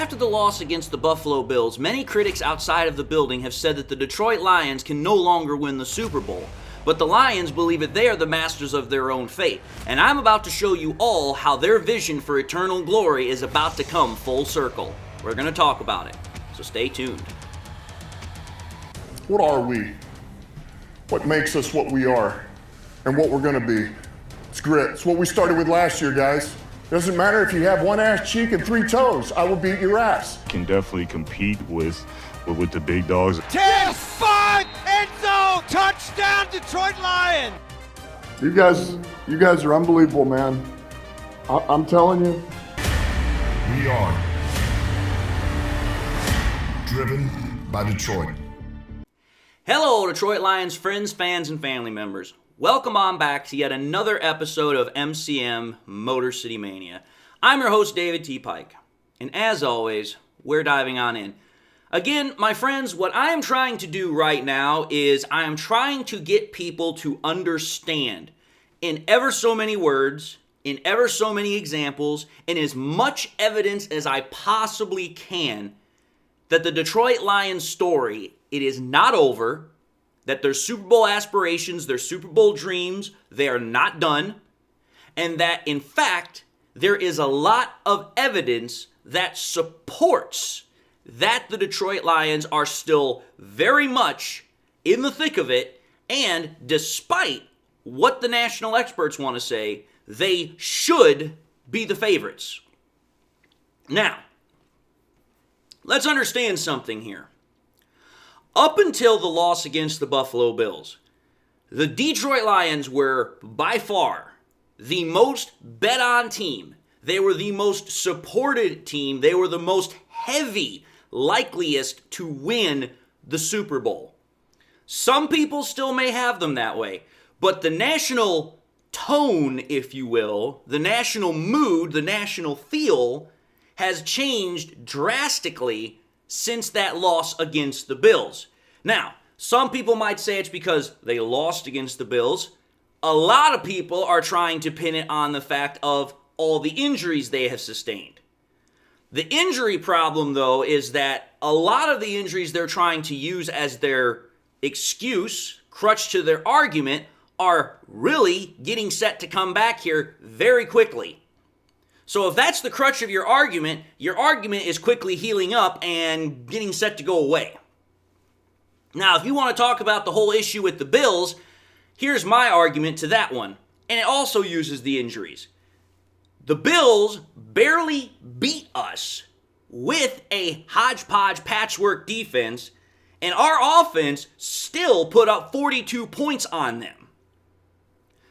After the loss against the Buffalo Bills, many critics outside of the building have said that the Detroit Lions can no longer win the Super Bowl. But the Lions believe that they are the masters of their own fate. And I'm about to show you all how their vision for eternal glory is about to come full circle. We're going to talk about it, so stay tuned. What are we? What makes us what we are and what we're going to be? It's grit. It's what we started with last year, guys. Doesn't matter if you have one ass cheek and three toes. I will beat your ass. Can definitely compete with the big dogs. 10-5 end zone touchdown Detroit Lions. You guys are unbelievable, man. I'm telling you. We are driven by Detroit. Hello, Detroit Lions friends, fans, and family members. Welcome on back to yet another episode of MCM Motor City Mania. I'm your host, David T. Pike, and as always, we're diving on in. Again, my friends, what I am trying to do right now is I am trying to get people to understand in ever so many words, in ever so many examples, and as much evidence as I possibly can that the Detroit Lions story, it is not over, that their Super Bowl aspirations, their Super Bowl dreams, they are not done, and that, in fact, there is a lot of evidence that supports that the Detroit Lions are still very much in the thick of it, and despite what the national experts want to say, they should be the favorites. Now, let's understand something here. Up until the loss against the Buffalo Bills, the Detroit Lions were by far the most bet-on team. They were the most supported team. They were the most heavy, likeliest to win the Super Bowl. Some people still may have them that way, but the national tone, if you will, the national mood, the national feel has changed drastically since that loss against the Bills. Now, some people might say it's because they lost against the Bills. A lot of people are trying to pin it on the fact of all the injuries they have sustained. The injury problem, though, is that a lot of the injuries they're trying to use as their excuse, crutch to their argument, are really getting set to come back here very quickly. So if that's the crutch of your argument is quickly healing up and getting set to go away. Now, if you want to talk about the whole issue with the Bills, here's my argument to that one. And it also uses the injuries. The Bills barely beat us with a hodgepodge patchwork defense, and our offense still put up 42 points on them.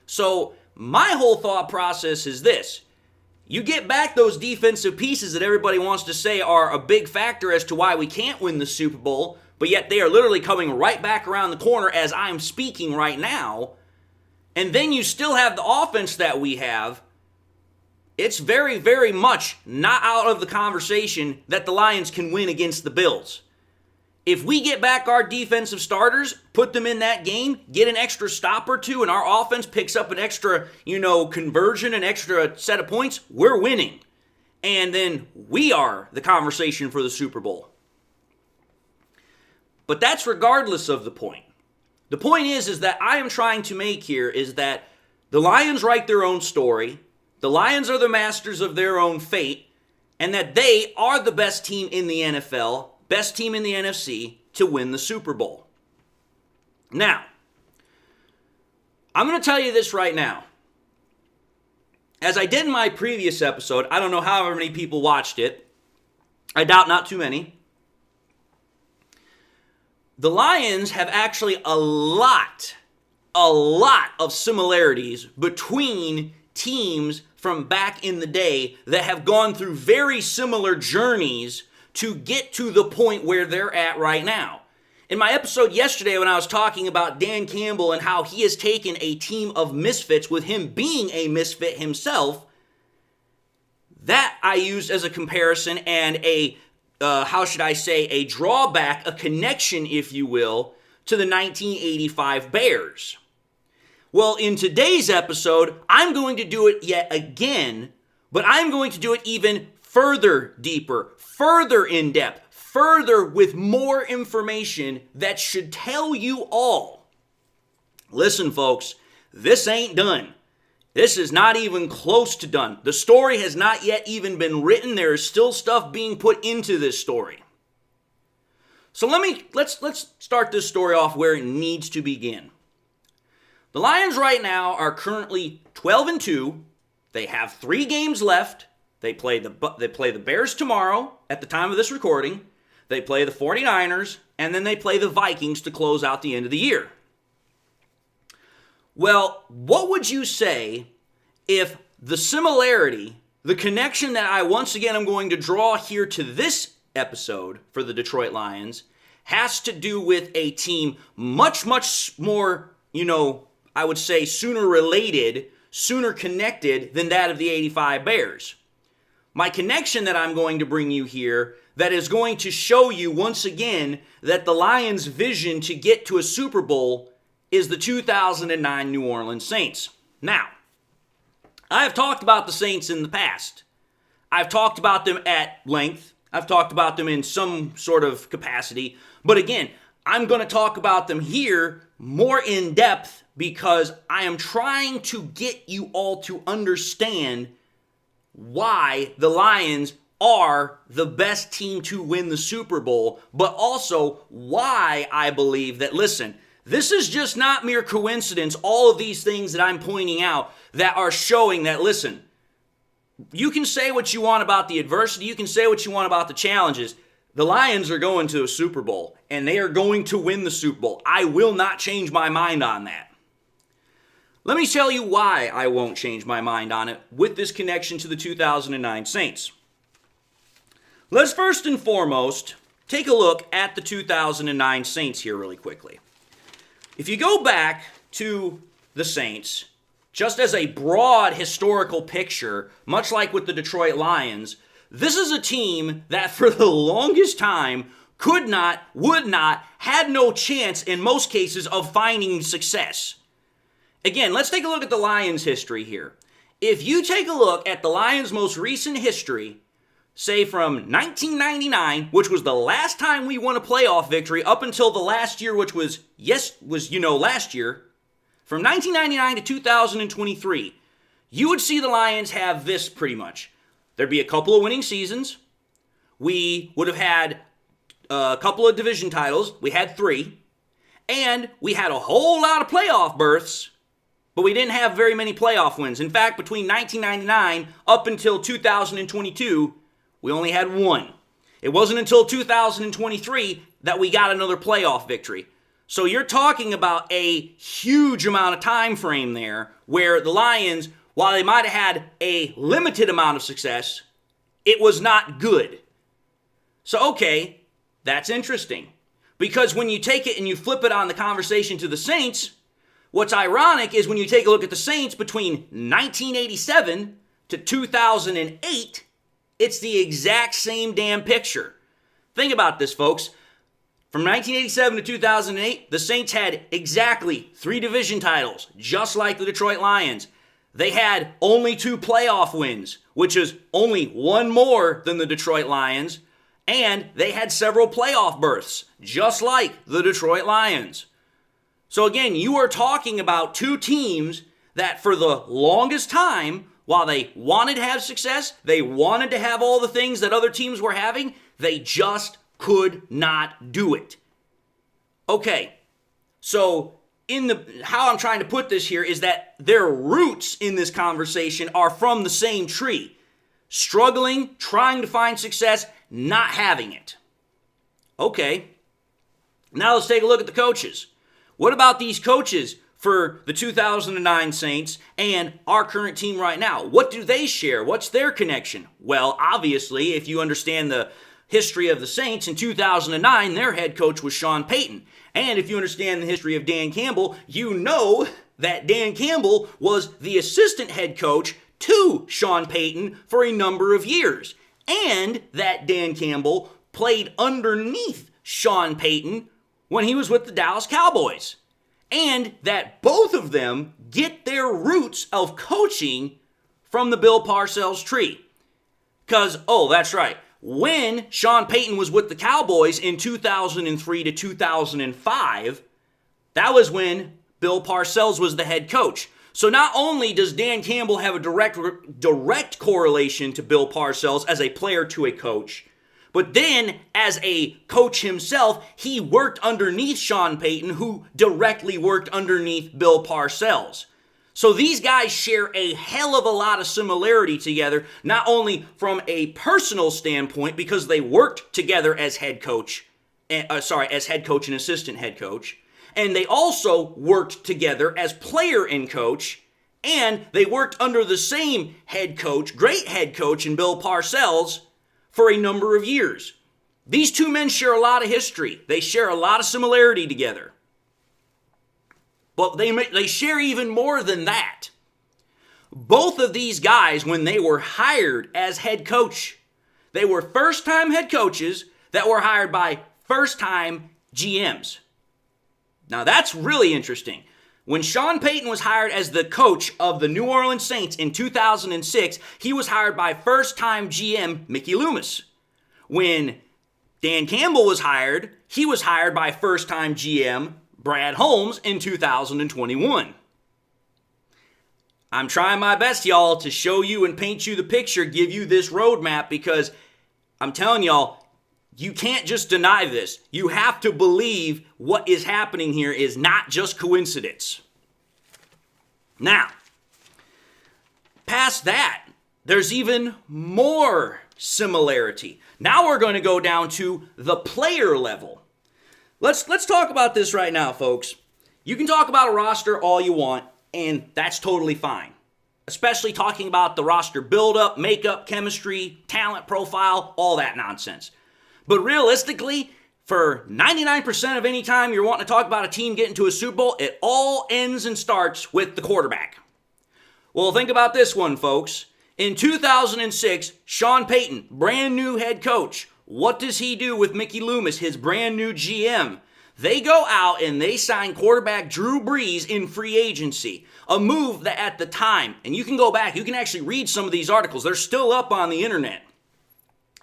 So my whole thought process is this. You get back those defensive pieces that everybody wants to say are a big factor as to why we can't win the Super Bowl, but yet they are literally coming right back around the corner as I'm speaking right now. And then you still have the offense that we have. It's very, very much not out of the conversation that the Lions can win against the Bills. If we get back our defensive starters, put them in that game, get an extra stop or two, and our offense picks up an extra, conversion, an extra set of points, we're winning. And then we are the conversation for the Super Bowl. But that's regardless of the point. The point is that I am trying to make here is that the Lions write their own story, the Lions are the masters of their own fate, and that they are the best team in the NFL, best team in the NFC to win the Super Bowl. Now, I'm going to tell you this right now. As I did in my previous episode, I don't know however many people watched it. I doubt not too many. The Lions have actually a lot of similarities between teams from back in the day that have gone through very similar journeys to get to the point where they're at right now. In my episode yesterday when I was talking about Dan Campbell and how he has taken a team of misfits with him being a misfit himself, that I used as a comparison and a drawback, a connection, if you will, to the 1985 Bears. Well, in today's episode, I'm going to do it yet again, but I'm going to do it even further deeper, further in depth, further with more information that should tell you all. Listen, folks, this ain't done. This is not even close to done. The story has not yet even been written. There is still stuff being put into this story. So let's start this story off where it needs to begin. The Lions right now are currently 12-2. They have 3 games left. They play the Bears tomorrow at the time of this recording. They play the 49ers, and then they play the Vikings to close out the end of the year. Well, what would you say if the similarity, the connection that I once again am going to draw here to this episode for the Detroit Lions has to do with a team much, much more, I would say sooner related, sooner connected than that of the 85 Bears. My connection that I'm going to bring you here that is going to show you once again that the Lions' vision to get to a Super Bowl is the 2009 New Orleans Saints. Now, I have talked about the Saints in the past. I've talked about them at length. I've talked about them in some sort of capacity. But again, I'm going to talk about them here more in depth because I am trying to get you all to understand why the Lions are the best team to win the Super Bowl, but also why I believe that, listen, this is just not mere coincidence, all of these things that I'm pointing out that are showing that, listen, you can say what you want about the adversity, you can say what you want about the challenges. The Lions are going to a Super Bowl, and they are going to win the Super Bowl. I will not change my mind on that. Let me tell you why I won't change my mind on it with this connection to the 2009 Saints. Let's first and foremost take a look at the 2009 Saints here really quickly. If you go back to the Saints, just as a broad historical picture, much like with the Detroit Lions, this is a team that for the longest time could not, would not, had no chance in most cases of finding success. Again, let's take a look at the Lions' history here. If you take a look at the Lions' most recent history, say from 1999, which was the last time we won a playoff victory up until the last year, which was last year, from 1999 to 2023, you would see the Lions have this pretty much. There'd be a couple of winning seasons. We would have had a couple of division titles. We had 3. And we had a whole lot of playoff berths, but we didn't have very many playoff wins. In fact, between 1999 up until 2022, we only had 1. It wasn't until 2023 that we got another playoff victory. So you're talking about a huge amount of time frame there where the Lions, while they might have had a limited amount of success, it was not good. So, okay, that's interesting. Because when you take it and you flip it on the conversation to the Saints, what's ironic is when you take a look at the Saints between 1987 to 2008, it's the exact same damn picture. Think about this, folks. From 1987 to 2008, the Saints had exactly 3 division titles, just like the Detroit Lions. They had only 2 playoff wins, which is only 1 more than the Detroit Lions, and they had several playoff berths, just like the Detroit Lions. So again, you are talking about 2 teams that for the longest time, while they wanted to have success, they wanted to have all the things that other teams were having, they just could not do it. Okay, so how I'm trying to put this here is that their roots in this conversation are from the same tree. Struggling, trying to find success, not having it. Okay, now let's take a look at the coaches. What about these coaches for the 2009 Saints and our current team right now? What do they share? What's their connection? Well, obviously, if you understand the history of the Saints, in 2009, their head coach was Sean Payton. And if you understand the history of Dan Campbell, you know that Dan Campbell was the assistant head coach to Sean Payton for a number of years. And that Dan Campbell played underneath Sean Payton when he was with the Dallas Cowboys. And that both of them get their roots of coaching from the Bill Parcells tree. Because, that's right. When Sean Payton was with the Cowboys in 2003 to 2005, that was when Bill Parcells was the head coach. So not only does Dan Campbell have a direct correlation to Bill Parcells as a player to a coach, but then as a coach himself, he worked underneath Sean Payton, who directly worked underneath Bill Parcells. So these guys share a hell of a lot of similarity together, not only from a personal standpoint, because they worked together as head coach and assistant head coach, and they also worked together as player and coach, and they worked under the same head coach, great head coach in Bill Parcells, for a number of years. These two men share a lot of history. They share a lot of similarity together. But they share even more than that. Both of these guys, when they were hired as head coach, they were first-time head coaches that were hired by first-time GMs. Now that's really interesting. When Sean Payton was hired as the coach of the New Orleans Saints in 2006, he was hired by first-time GM Mickey Loomis. When Dan Campbell was hired, he was hired by first-time GM Brad Holmes in 2021. I'm trying my best, y'all, to show you and paint you the picture, give you this roadmap, because I'm telling y'all, you can't just deny this. You have to believe what is happening here is not just coincidence. Now, past that, there's even more similarity. Now we're going to go down to the player level. Let's talk about this right now, folks. You can talk about a roster all you want, and that's totally fine. Especially talking about the roster buildup, makeup, chemistry, talent profile, all that nonsense. But realistically, for 99% of any time you're wanting to talk about a team getting to a Super Bowl, it all ends and starts with the quarterback. Well, think about this one, folks. In 2006, Sean Payton, brand new head coach. What does he do with Mickey Loomis, his brand new GM? They go out and they sign quarterback Drew Brees in free agency. A move that at the time, and you can go back, you can actually read some of these articles. They're still up on the internet.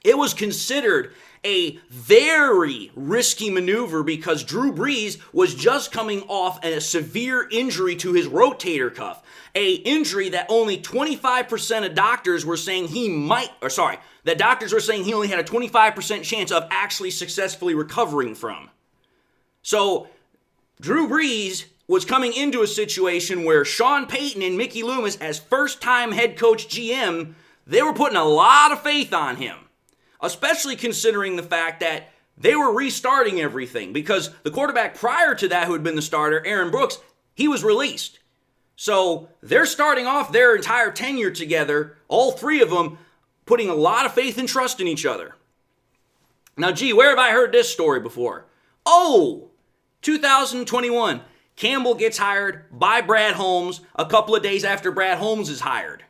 It was considered a very risky maneuver because Drew Brees was just coming off a severe injury to his rotator cuff. A injury that only 25% of doctors were saying that doctors were saying he only had a 25% chance of actually successfully recovering from. So, Drew Brees was coming into a situation where Sean Payton and Mickey Loomis, as first-time head coach GM, they were putting a lot of faith on him. Especially considering the fact that they were restarting everything, because the quarterback prior to that, who had been the starter, Aaron Brooks, he was released. So they're starting off their entire tenure together, all three of them, putting a lot of faith and trust in each other. Now, where have I heard this story before? 2021. Campbell gets hired by Brad Holmes a couple of days after Brad Holmes is hired.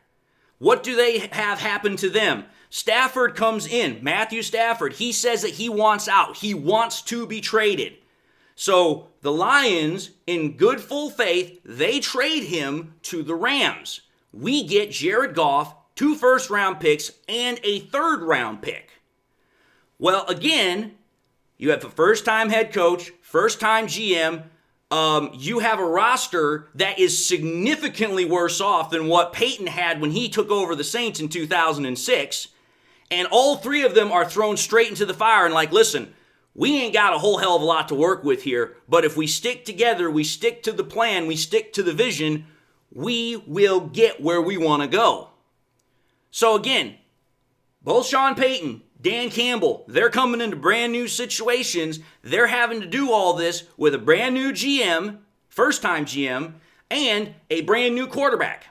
What do they have happen to them? Stafford comes in, Matthew Stafford. He says that he wants out. He wants to be traded. So the Lions, in good full faith, they trade him to the Rams. We get Jared Goff, 2 first-round picks, and a 3rd-round pick. Well, again, you have a first-time head coach, first-time GM. You have a roster that is significantly worse off than what Peyton had when he took over the Saints in 2006. And all three of them are thrown straight into the fire and like, listen, we ain't got a whole hell of a lot to work with here, but if we stick together, we stick to the plan, we stick to the vision, we will get where we want to go. So again, both Sean Payton, Dan Campbell, they're coming into brand new situations. They're having to do all this with a brand new GM, first-time GM, and a brand new quarterback.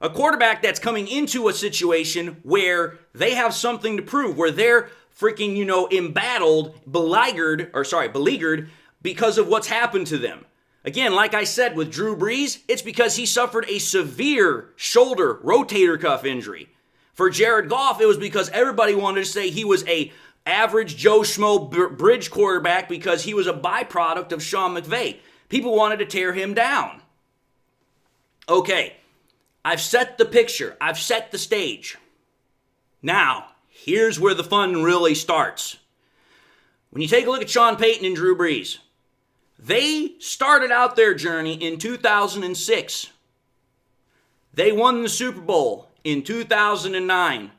A quarterback that's coming into a situation where they have something to prove, where they're freaking, beleaguered because of what's happened to them. Again, like I said, with Drew Brees, it's because he suffered a severe shoulder rotator cuff injury. For Jared Goff, it was because everybody wanted to say he was a average Joe Schmo bridge quarterback because he was a byproduct of Sean McVay. People wanted to tear him down. Okay, I've set the picture. I've set the stage. Now, here's where the fun really starts. When you take a look at Sean Payton and Drew Brees, they started out their journey in 2006. They won the Super Bowl in 2009.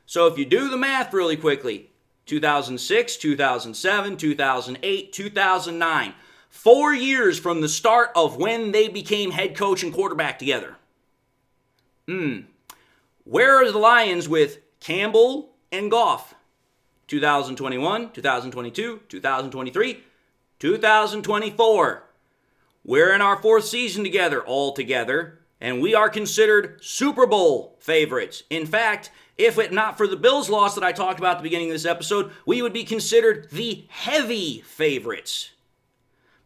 So if you do the math really quickly, 2006, 2007, 2008, 2009, 4 years from the start of when they became head coach and quarterback together. Where are the Lions with Campbell and Goff? 2021, 2022, 2023, 2024. We're in our 4th season together, all together, and we are considered Super Bowl favorites. In fact, if it not for the Bills loss that I talked about at the beginning of this episode, we would be considered the heavy favorites.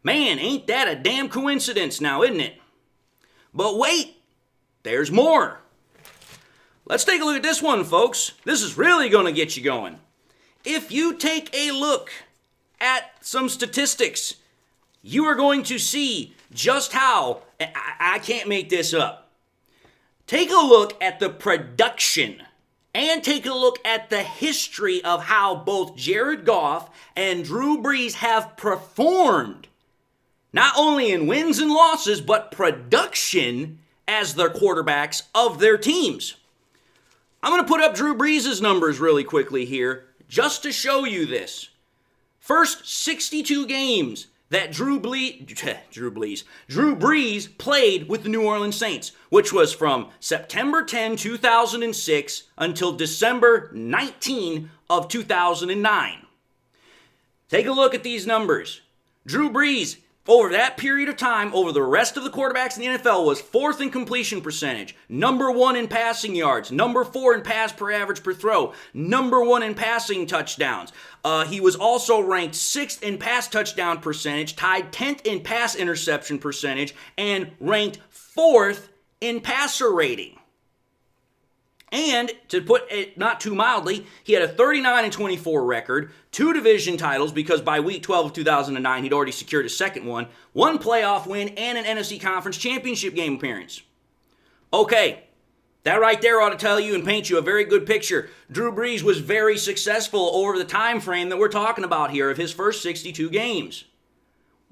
Man, ain't that a damn coincidence now, isn't it? But wait, there's more. Let's take a look at this one, folks. This is really going to get you going. If you take a look at some statistics, you are going to see just how, I can't make this up. Take a look at the production and take a look at the history of how both Jared Goff and Drew Brees have performed. Not only in wins and losses, but production as their quarterbacks of their teams. I'm going to put up Drew Brees' numbers really quickly here, just to show you this. First 62 games that Drew Brees played with the New Orleans Saints, which was from September 10, 2006 until December 19 of 2009. Take a look at these numbers. Drew Brees, over that period of time, over the rest of the quarterbacks in the NFL, was 4th in completion percentage, number 1 in passing yards, number 4 in pass per average per throw, number 1 in passing touchdowns. He was also ranked 6th in pass touchdown percentage, tied 10th in pass interception percentage, and ranked 4th in passer rating. And, to put it not too mildly, he had a 39-24 record, 2 division titles because by week 12 of 2009 he'd already secured his second one, 1 playoff win, and an NFC Conference Championship game appearance. Okay, that right there ought to tell you and paint you a very good picture. Drew Brees was very successful over the time frame that we're talking about here of his first 62 games.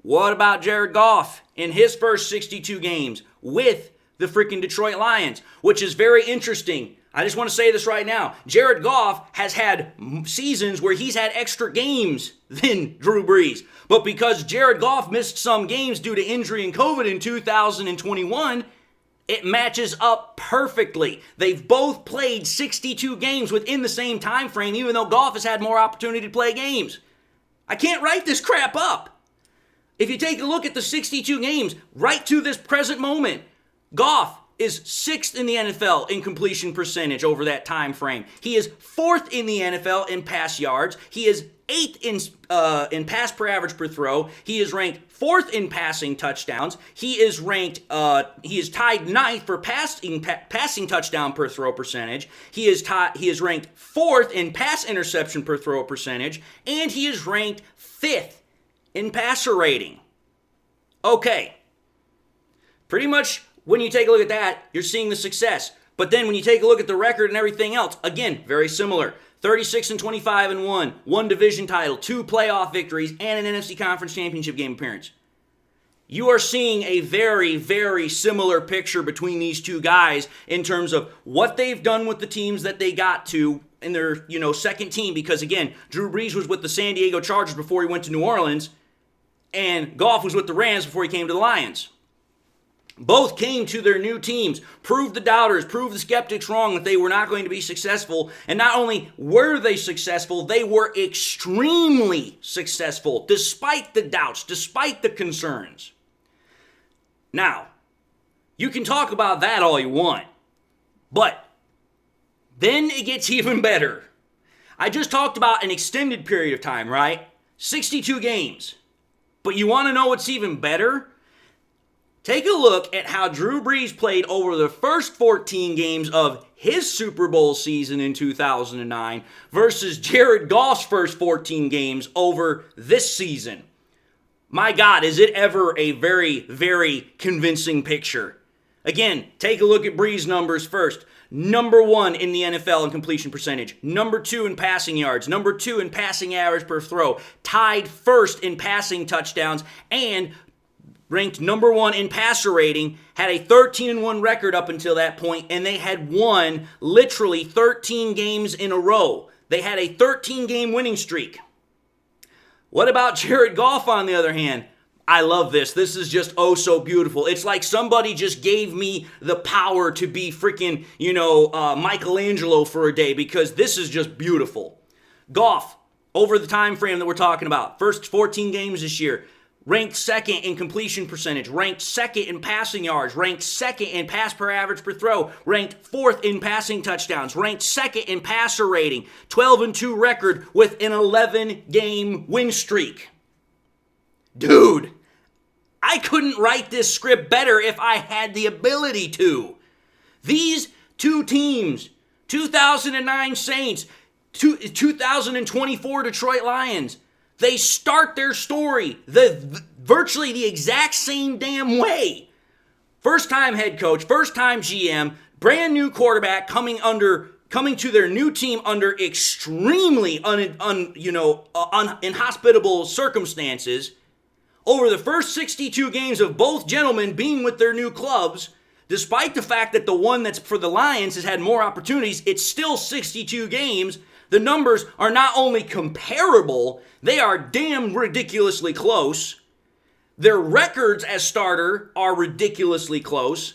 What about Jared Goff in his first 62 games with the freaking Detroit Lions, which is very interesting. I just want to say this right now. Jared Goff has had seasons where he's had extra games than Drew Brees. But because Jared Goff missed some games due to injury and COVID in 2021, it matches up perfectly. They've both played 62 games within the same time frame, even though Goff has had more opportunity to play games. I can't write this crap up. If you take a look at the 62 games right to this present moment, Goff is 6th in the NFL in completion percentage over that time frame. He is 4th in the NFL in pass yards. He is 8th in pass per average per throw. He is ranked 4th in passing touchdowns. He is tied 9th for passing touchdown per throw percentage. He is ranked 4th in pass interception per throw percentage, and he is ranked 5th in passer rating. Okay, pretty much. When you take a look at that, you're seeing the success. But then when you take a look at the record and everything else, again, very similar. 36-25-1, 1 division title, 2 playoff victories, and an NFC Conference Championship game appearance. You are seeing a very, very similar picture between these two guys in terms of what they've done with the teams that they got to in their, second team. Because again, Drew Brees was with the San Diego Chargers before he went to New Orleans, and Goff was with the Rams before he came to the Lions. Both came to their new teams, proved the doubters, proved the skeptics wrong that they were not going to be successful. And not only were they successful, they were extremely successful, despite the doubts, despite the concerns. Now, you can talk about that all you want, but then it gets even better. I just talked about an extended period of time, right? 62 games. But you want to know what's even better? Take a look at how Drew Brees played over the first 14 games of his Super Bowl season in 2009 versus Jared Goff's first 14 games over this season. My God, is it ever a very, very convincing picture? Again, take a look at Brees' numbers first. number 1 in the NFL in completion percentage, number 2 in passing yards, number 2 in passing average per throw, tied first in passing touchdowns, and ranked number 1 in passer rating, had a 13-1 record up until that point, and they had won literally 13 games in a row. They had a 13-game winning streak. What about Jared Goff, on the other hand? I love this. This is just oh so beautiful. It's like somebody just gave me the power to be freaking, Michelangelo for a day, because this is just beautiful. Goff, over the time frame that we're talking about, first 14 games this year, ranked second in completion percentage, ranked second in passing yards, ranked second in pass per average per throw, ranked fourth in passing touchdowns, ranked second in passer rating, 12-2 record with an 11-game win streak. Dude, I couldn't write this script better if I had the ability to. These two teams, 2009 Saints, 2024 Detroit Lions, they start their story virtually the exact same damn way. First time head coach, first time GM, brand new quarterback coming to their new team under extremely inhospitable circumstances. Over the first 62 games of both gentlemen being with their new clubs, despite the fact that the one that's for the Lions has had more opportunities, it's still 62 games. The numbers are not only comparable, they are damn ridiculously close. Their records as starter are ridiculously close.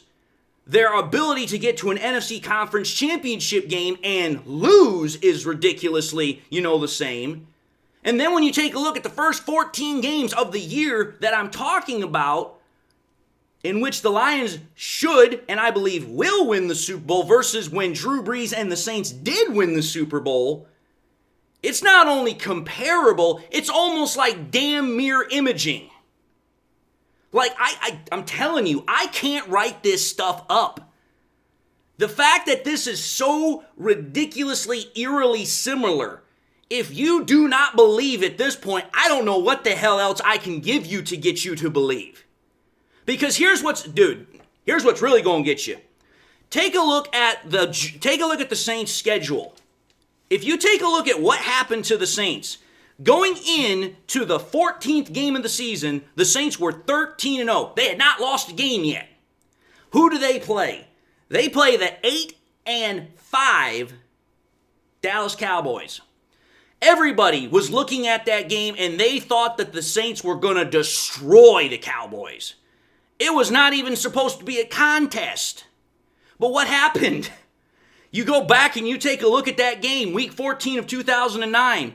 Their ability to get to an NFC Conference Championship game and lose is ridiculously, the same. And then when you take a look at the first 14 games of the year that I'm talking about, in which the Lions should, and I believe will, win the Super Bowl versus when Drew Brees and the Saints did win the Super Bowl, it's not only comparable, it's almost like damn mirror imaging. Like, I'm telling you, I can't write this stuff up. The fact that this is so ridiculously, eerily similar, if you do not believe at this point, I don't know what the hell else I can give you to get you to believe. Because here's what's really going to get you. Take a look at the Saints' schedule. If you take a look at what happened to the Saints, going in-to the 14th game of the season, the Saints were 13-0. They had not lost a game yet. Who do they play? They play the 8-5 Dallas Cowboys. Everybody was looking at that game and they thought that the Saints were going to destroy the Cowboys. It was not even supposed to be a contest. But what happened? You go back and you take a look at that game, week 14 of 2009.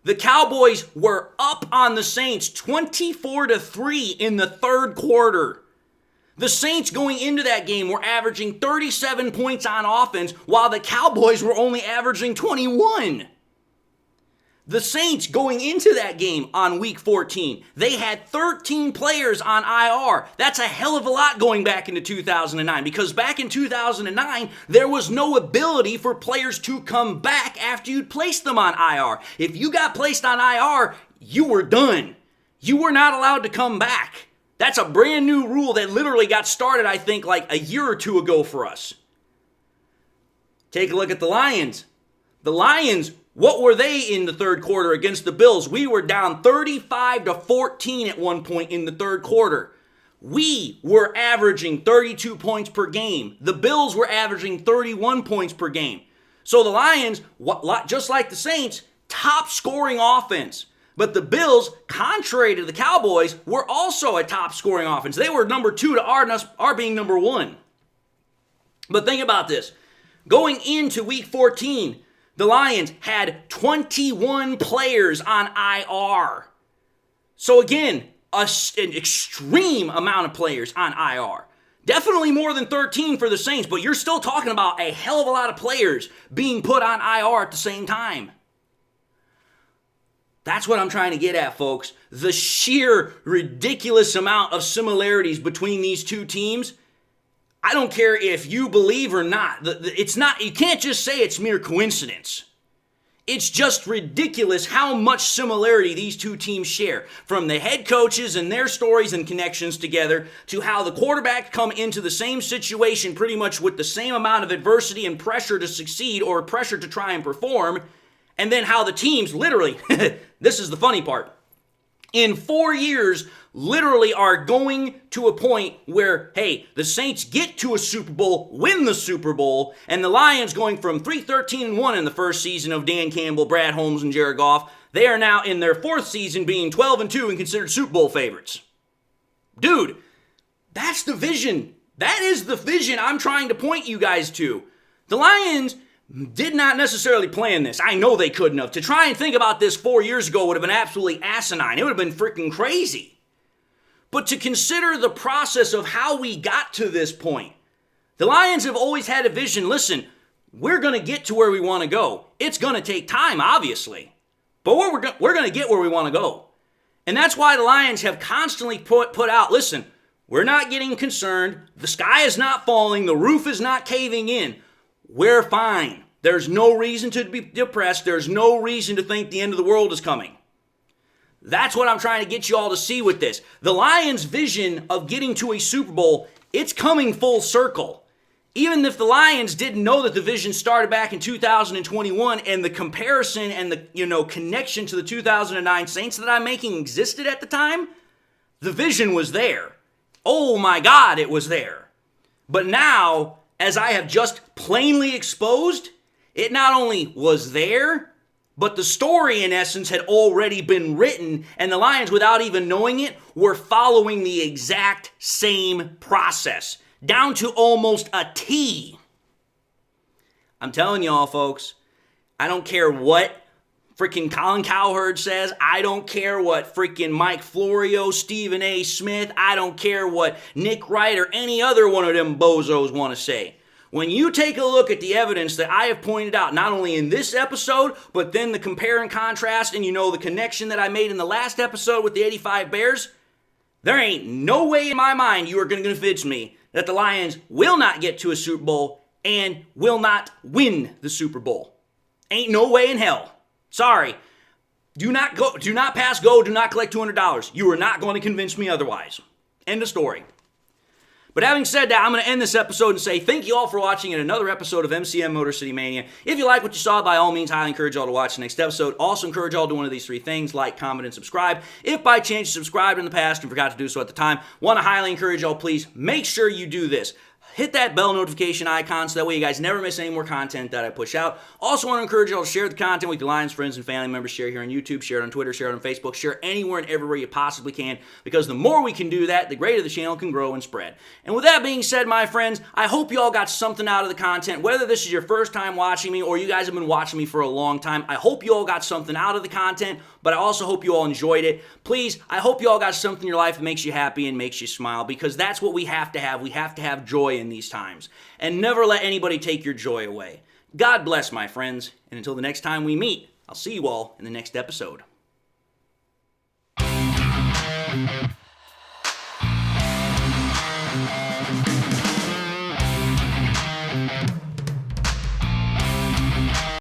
The Cowboys were up on the Saints 24-3 in the third quarter. The Saints going into that game were averaging 37 points on offense, while the Cowboys were only averaging 21. The Saints going into that game on week 14, they had 13 players on IR. That's a hell of a lot going back into 2009, because back in 2009, there was no ability for players to come back after you'd placed them on IR. If you got placed on IR, you were done. You were not allowed to come back. That's a brand new rule that literally got started, I think, like a year or two ago for us. Take a look at the Lions. The Lions, what were they in the third quarter against the Bills? We were down 35-14 at one point in the third quarter. We were averaging 32 points per game. The Bills were averaging 31 points per game. So the Lions, just like the Saints, top scoring offense. But the Bills, contrary to the Cowboys, were also a top scoring offense. They were number 2 to our being number 1. But think about this. Going into week 14, the Lions had 21 players on IR. So again, an extreme amount of players on IR. Definitely more than 13 for the Saints, but you're still talking about a hell of a lot of players being put on IR at the same time. That's what I'm trying to get at, folks. The sheer ridiculous amount of similarities between these two teams. I don't care if you believe or not. It's not. You can't just say it's mere coincidence. It's just ridiculous how much similarity these two teams share, from the head coaches and their stories and connections together to how the quarterbacks come into the same situation pretty much with the same amount of adversity and pressure to succeed or pressure to try and perform, and then how the teams literally, this is the funny part, in 4 years literally are going to a point where, hey, the Saints get to a Super Bowl, win the Super Bowl, and the Lions going from 3-13-1 in the first season of Dan Campbell, Brad Holmes, and Jared Goff, they are now in their fourth season being 12-2 and considered Super Bowl favorites. Dude, that's the vision. That is the vision I'm trying to point you guys to. The Lions did not necessarily plan this. I know they couldn't have. To try and think about this 4 years ago would have been absolutely asinine. It would have been freaking crazy. But to consider the process of how we got to this point, the Lions have always had a vision. Listen, we're going to get to where we want to go. It's going to take time, obviously. But we're going to get where we want to go. And that's why the Lions have constantly put out, listen, we're not getting concerned. The sky is not falling. The roof is not caving in. We're fine. There's no reason to be depressed. There's no reason to think the end of the world is coming. That's what I'm trying to get you all to see with this. The Lions' vision of getting to a Super Bowl, it's coming full circle. Even if the Lions didn't know that the vision started back in 2021 and the comparison and the connection to the 2009 Saints that I'm making existed at the time, the vision was there. Oh my God, it was there. But now, as I have just plainly exposed, it not only was there, but the story, in essence, had already been written, and the Lions, without even knowing it, were following the exact same process, down to almost a T. I'm telling y'all, folks, I don't care what freaking Colin Cowherd says. I don't care what freaking Mike Florio, Stephen A. Smith, I don't care what Nick Wright or any other one of them bozos want to say. When you take a look at the evidence that I have pointed out, not only in this episode, but then the compare and contrast and the connection that I made in the last episode with the 85 Bears, there ain't no way in my mind you are going to convince me that the Lions will not get to a Super Bowl and will not win the Super Bowl. Ain't no way in hell. Sorry. Do not pass go, do not collect $200. You are not going to convince me otherwise. End of story. But having said that, I'm going to end this episode and say thank you all for watching another episode of MCM Motor City Mania. If you like what you saw, by all means, highly encourage y'all to watch the next episode. Also encourage y'all to do one of these three things: like, comment, and subscribe. If by chance you subscribed in the past and forgot to do so at the time, want to highly encourage y'all, please make sure you do this. Hit that bell notification icon so that way you guys never miss any more content that I push out. Also want to encourage y'all to share the content with your Lions friends and family members. Share here on YouTube, share it on Twitter, share it on Facebook, share anywhere and everywhere you possibly can, because the more we can do that, the greater the channel can grow and spread. And with that being said, my friends, I hope you all got something out of the content. Whether this is your first time watching me or you guys have been watching me for a long time, I hope you all got something out of the content, but I also hope you all enjoyed it. Please, I hope you all got something in your life that makes you happy and makes you smile, because that's what we have to have. We have to have joy in these times. And never let anybody take your joy away. God bless, my friends, and until the next time we meet, I'll see you all in the next episode.